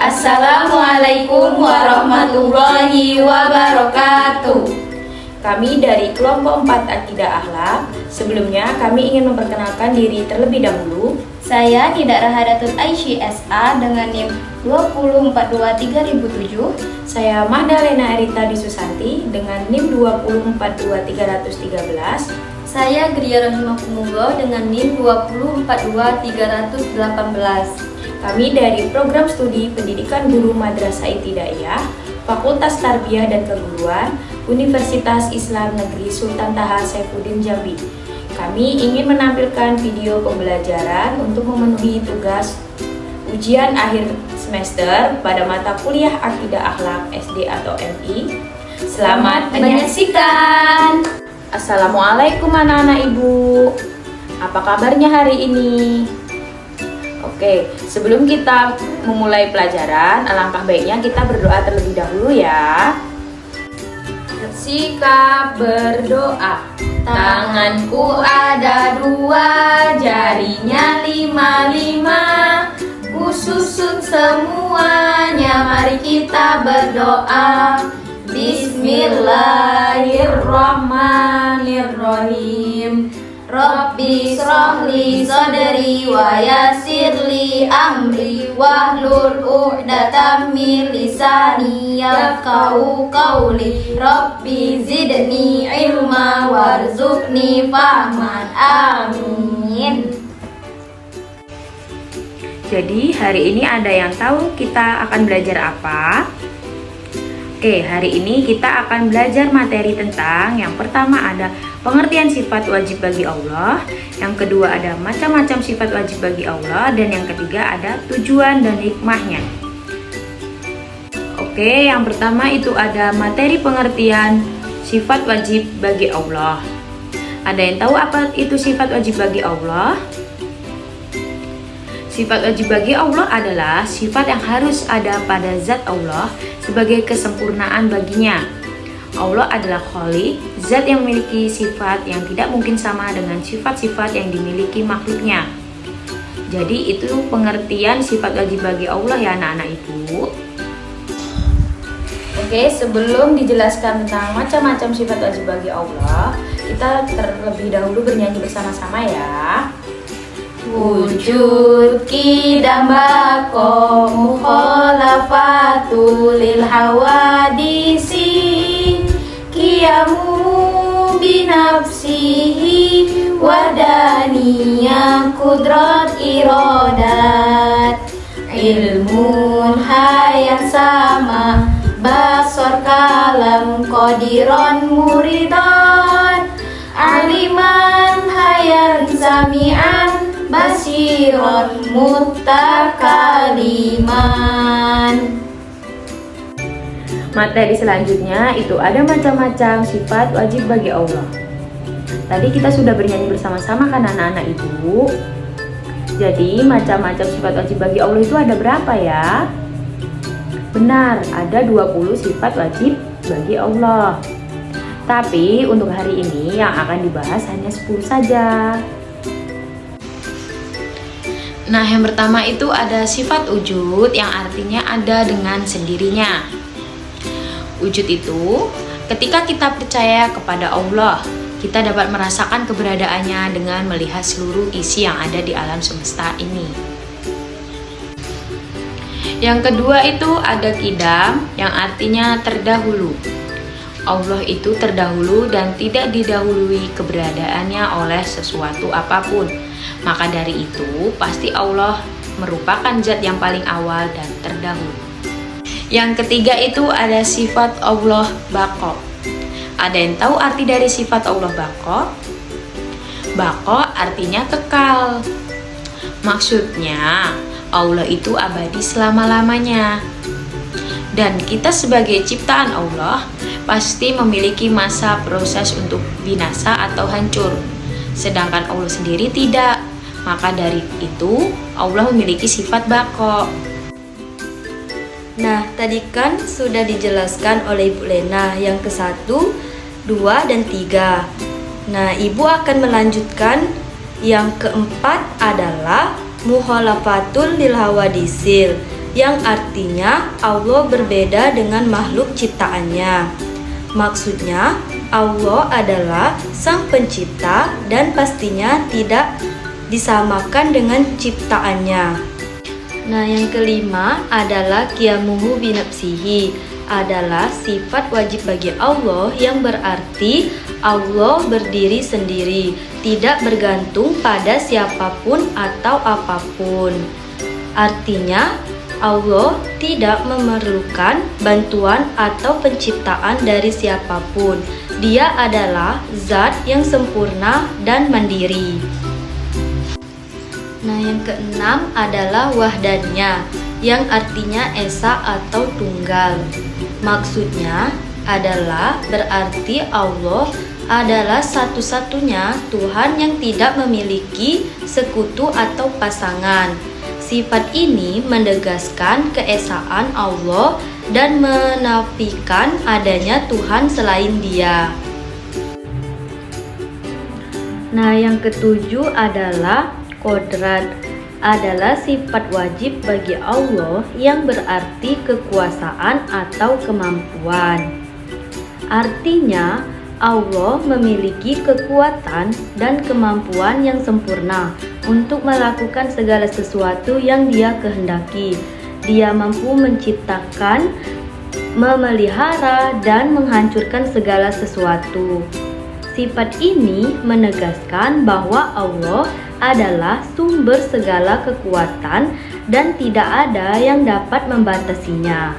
Assalamualaikum warahmatullahi wabarakatuh. Kami dari kelompok 4 Akidah Akhlak. Sebelumnya kami ingin memperkenalkan diri terlebih dahulu. Saya Nida Rahadatul Aisyah SA dengan NIM 20423.007. Saya Magdalena Erita Disusanti dengan NIM 2042313. Saya Gria Rohimahkumullah dengan NIM 2042318. Kami dari Program Studi Pendidikan Guru Madrasah Ibtidaiyah, Fakultas Tarbiyah dan Keguruan, Universitas Islam Negeri Sultan Taha Saifuddin Jambi. Kami ingin menampilkan video pembelajaran untuk memenuhi tugas ujian akhir semester pada mata kuliah Akidah Akhlak SD atau MI. Selamat menyaksikan. Assalamualaikum anak-anak ibu. Apa kabarnya hari ini? Oke, sebelum kita memulai pelajaran, alangkah baiknya kita berdoa terlebih dahulu ya. Sikap berdoa. Tanganku ada 2, jarinya 5. Ku susun semuanya, mari kita berdoa. Bismillahirrahmanirrahim. Rabbi shrahli sadri wa yassirli amri wahlul 'uqdatam min lisani yafqahu qawli. Rabbi zidni ilma warzuqni fahman. Amin. Jadi hari ini ada yang tahu kita akan belajar apa? Oke, hari ini kita akan belajar materi tentang yang pertama ada pengertian sifat wajib bagi Allah, yang kedua ada macam-macam sifat wajib bagi Allah, dan yang ketiga ada tujuan dan hikmahnya. Oke, yang pertama itu ada materi pengertian sifat wajib bagi Allah. Ada yang tahu apa itu sifat wajib bagi Allah? Sifat wajib bagi Allah adalah sifat yang harus ada pada zat Allah sebagai kesempurnaan baginya. Allah adalah Khaliq, zat yang memiliki sifat yang tidak mungkin sama dengan sifat-sifat yang dimiliki makhluknya. Jadi itu pengertian sifat wajib bagi Allah ya anak-anak ibu. Oke, sebelum dijelaskan tentang macam-macam sifat wajib bagi Allah, kita terlebih dahulu bernyanyi bersama-sama ya. Wujud kidam bako mukhalafatul lil hawadisi qiyamu binafsihi wadaniya kudrat iradat ilmun hayat sama basor kalam qadiron muridan aliman hayan sami'an basiron mutakaliman. Materi selanjutnya itu ada macam-macam sifat wajib bagi Allah. Tadi kita sudah bernyanyi bersama-sama kan anak-anak ibu. Jadi macam-macam sifat wajib bagi Allah itu ada berapa ya? Benar, ada 20 sifat wajib bagi Allah. Tapi untuk hari ini yang akan dibahas hanya 10 saja. Nah, yang pertama itu ada sifat wujud yang artinya ada dengan sendirinya. Wujud itu ketika kita percaya kepada Allah, kita dapat merasakan keberadaannya dengan melihat seluruh isi yang ada di alam semesta ini. Yang kedua itu ada qidam yang artinya terdahulu. Allah itu terdahulu dan tidak didahului keberadaannya oleh sesuatu apapun. Maka dari itu pasti Allah merupakan zat yang paling awal dan terdahulu. Yang ketiga itu ada sifat Allah Baqa. Ada yang tahu arti dari sifat Allah Baqa? Baqa artinya kekal. Maksudnya Allah itu abadi selama-lamanya. Dan kita sebagai ciptaan Allah pasti memiliki masa proses untuk binasa atau hancur. Sedangkan Allah sendiri tidak. Maka dari itu Allah memiliki sifat Baqa. Nah, tadi kan sudah dijelaskan oleh Ibu Lena yang ke-1, 2, dan 3. Nah, Ibu akan melanjutkan yang keempat adalah mukhalafatul lil hawadisil. yang artinya Allah berbeda dengan makhluk ciptaannya. Maksudnya, Allah adalah Sang Pencipta dan pastinya tidak disamakan dengan ciptaannya. Nah, yang kelima adalah qiyamuhu binafsihi, adalah sifat wajib bagi Allah yang berarti Allah berdiri sendiri, tidak bergantung pada siapapun atau apapun. Artinya, Allah tidak memerlukan bantuan atau penciptaan dari siapapun. Dia adalah zat yang sempurna dan mandiri. Nah, yang keenam adalah wahdannya, yang artinya esa atau tunggal. Maksudnya adalah berarti Allah adalah satu-satunya Tuhan yang tidak memiliki sekutu atau pasangan. Sifat ini menegaskan keesaan Allah dan menafikan adanya Tuhan selain Dia. Nah, yang ketujuh adalah kodrat, adalah sifat wajib bagi Allah yang berarti kekuasaan atau kemampuan. Artinya, Allah memiliki kekuatan dan kemampuan yang sempurna untuk melakukan segala sesuatu yang Dia kehendaki. Dia mampu menciptakan, memelihara, dan menghancurkan segala sesuatu. Sifat ini menegaskan bahwa Allah adalah sumber segala kekuatan dan tidak ada yang dapat membatasinya.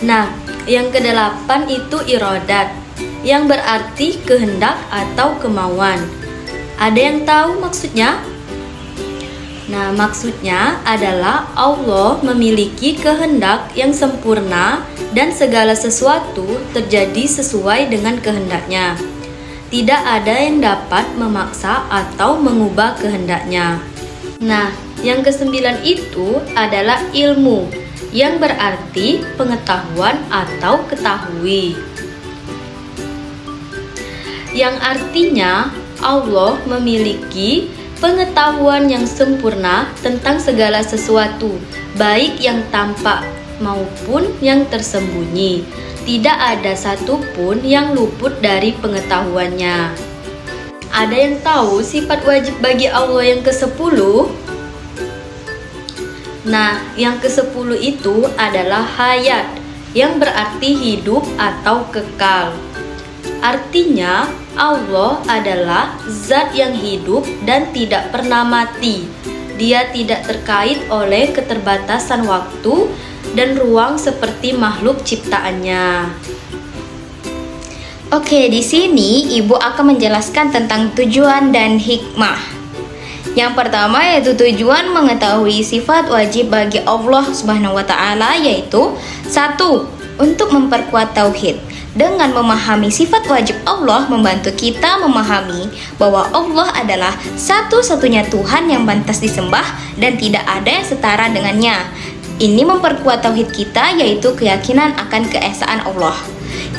Nah, yang kedelapan itu iradat, yang berarti kehendak atau kemauan. Ada yang tahu maksudnya? Nah, maksudnya adalah Allah memiliki kehendak yang sempurna dan segala sesuatu terjadi sesuai dengan kehendaknya. Tidak ada yang dapat memaksa atau mengubah kehendaknya. Nah, yang kesembilan itu adalah ilmu, yang berarti pengetahuan atau ketahui. Yang artinya Allah memiliki pengetahuan yang sempurna tentang segala sesuatu, baik yang tampak maupun yang tersembunyi. Tidak ada satupun yang luput dari pengetahuannya. Ada yang tahu sifat wajib bagi Allah yang ke-10? Nah, yang ke-10 itu adalah hayat, yang berarti hidup atau kekal. Artinya, Allah adalah zat yang hidup dan tidak pernah mati. Dia tidak terkait oleh keterbatasan waktu dan ruang seperti makhluk ciptaannya. Oke, di sini Ibu akan menjelaskan tentang tujuan dan hikmah. Yang pertama yaitu tujuan mengetahui sifat wajib bagi Allah Subhanahu wa taala, yaitu 1. Untuk memperkuat tauhid. Dengan memahami sifat wajib Allah membantu kita memahami bahwa Allah adalah satu-satunya Tuhan yang pantas disembah dan tidak ada yang setara dengannya. Ini memperkuat tauhid kita, yaitu keyakinan akan keesaan Allah.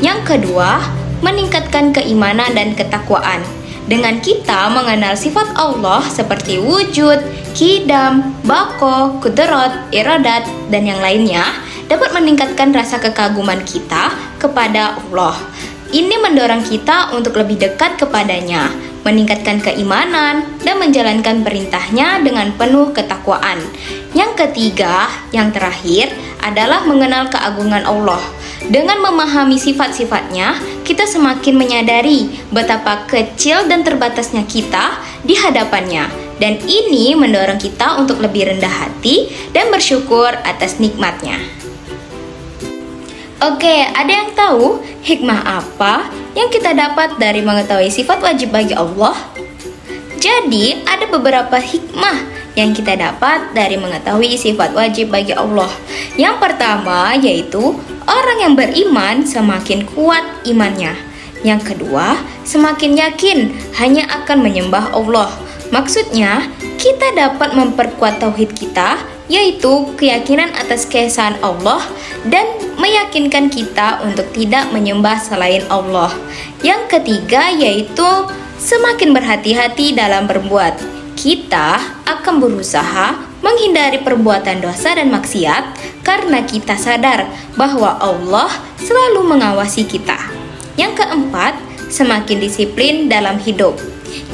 Yang kedua, meningkatkan keimanan dan ketakwaan. Dengan kita mengenal sifat Allah seperti wujud, qidam, baqo, qudrat, iradat, dan yang lainnya, dapat meningkatkan rasa kekaguman kita kepada Allah. Ini mendorong kita untuk lebih dekat kepadanya, meningkatkan keimanan, dan menjalankan perintahnya dengan penuh ketakwaan. Yang ketiga, yang terakhir, adalah mengenal keagungan Allah. Dengan memahami sifat-sifatnya, kita semakin menyadari betapa kecil dan terbatasnya kita di hadapannya. Dan ini mendorong kita untuk lebih rendah hati dan bersyukur atas nikmatnya. Oke, ada yang tahu hikmah apa yang kita dapat dari mengetahui sifat wajib bagi Allah? Jadi, ada beberapa hikmah yang kita dapat dari mengetahui sifat wajib bagi Allah. Yang pertama yaitu orang yang beriman semakin kuat imannya. Yang kedua, semakin yakin hanya akan menyembah Allah. Maksudnya, kita dapat memperkuat tauhid kita, yaitu keyakinan atas keesaan Allah dan meyakinkan kita untuk tidak menyembah selain Allah. Yang ketiga yaitu semakin berhati-hati dalam berbuat. Kita akan berusaha menghindari perbuatan dosa dan maksiat karena kita sadar bahwa Allah selalu mengawasi kita. Yang keempat, semakin disiplin dalam hidup.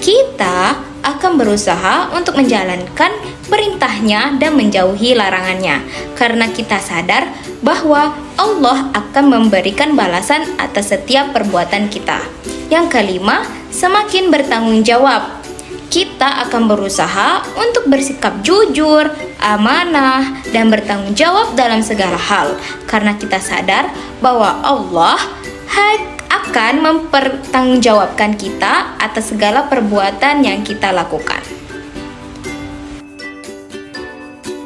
Kita akan berusaha untuk menjalankan perintahnya dan menjauhi larangannya karena kita sadar bahwa Allah akan memberikan balasan atas setiap perbuatan kita. Yang kelima, semakin bertanggung jawab. Kita akan berusaha untuk bersikap jujur, amanah, dan bertanggung jawab dalam segala hal karena kita sadar bahwa Allah akan mempertanggungjawabkan kita atas segala perbuatan yang kita lakukan.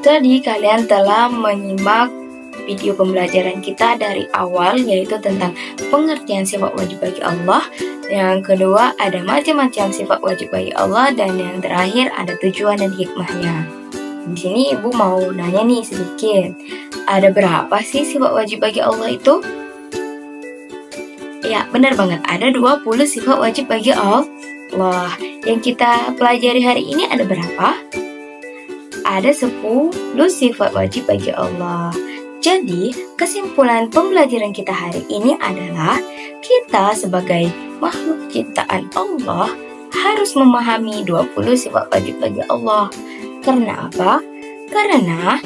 Tadi kalian telah menyimak video pembelajaran kita dari awal, yaitu tentang pengertian sifat wajib bagi Allah. Yang kedua, ada macam-macam sifat wajib bagi Allah, dan yang terakhir ada tujuan dan hikmahnya. Di sini Ibu mau nanya nih sedikit. Ada berapa sih sifat wajib bagi Allah itu? Ya, benar banget. Ada 20 sifat wajib bagi Allah. Yang kita pelajari hari ini ada berapa? Ada 10 sifat wajib bagi Allah. Jadi, kesimpulan pembelajaran kita hari ini adalah kita sebagai makhluk ciptaan Allah harus memahami 20 sifat wajib bagi Allah. Karena apa? Karena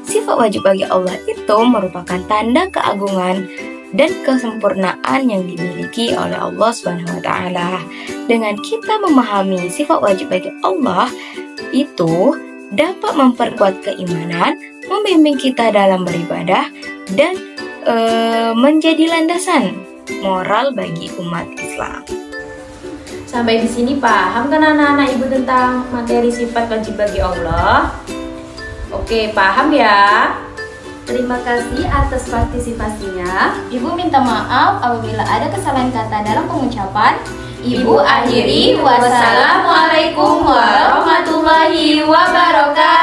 sifat wajib bagi Allah itu merupakan tanda keagungan dan kesempurnaan yang dimiliki oleh Allah Subhanahu wa taala. Dengan kita memahami sifat wajib bagi Allah itu dapat memperkuat keimanan, membimbing kita dalam beribadah, dan menjadi landasan moral bagi umat Islam. Sampai di sini paham kan anak-anak Ibu tentang materi sifat wajib bagi Allah? Oke, paham ya? Terima kasih atas partisipasinya. Ibu minta maaf apabila ada kesalahan kata dalam pengucapan. Ibu akhiri, wassalamualaikum warahmatullahi wabarakatuh.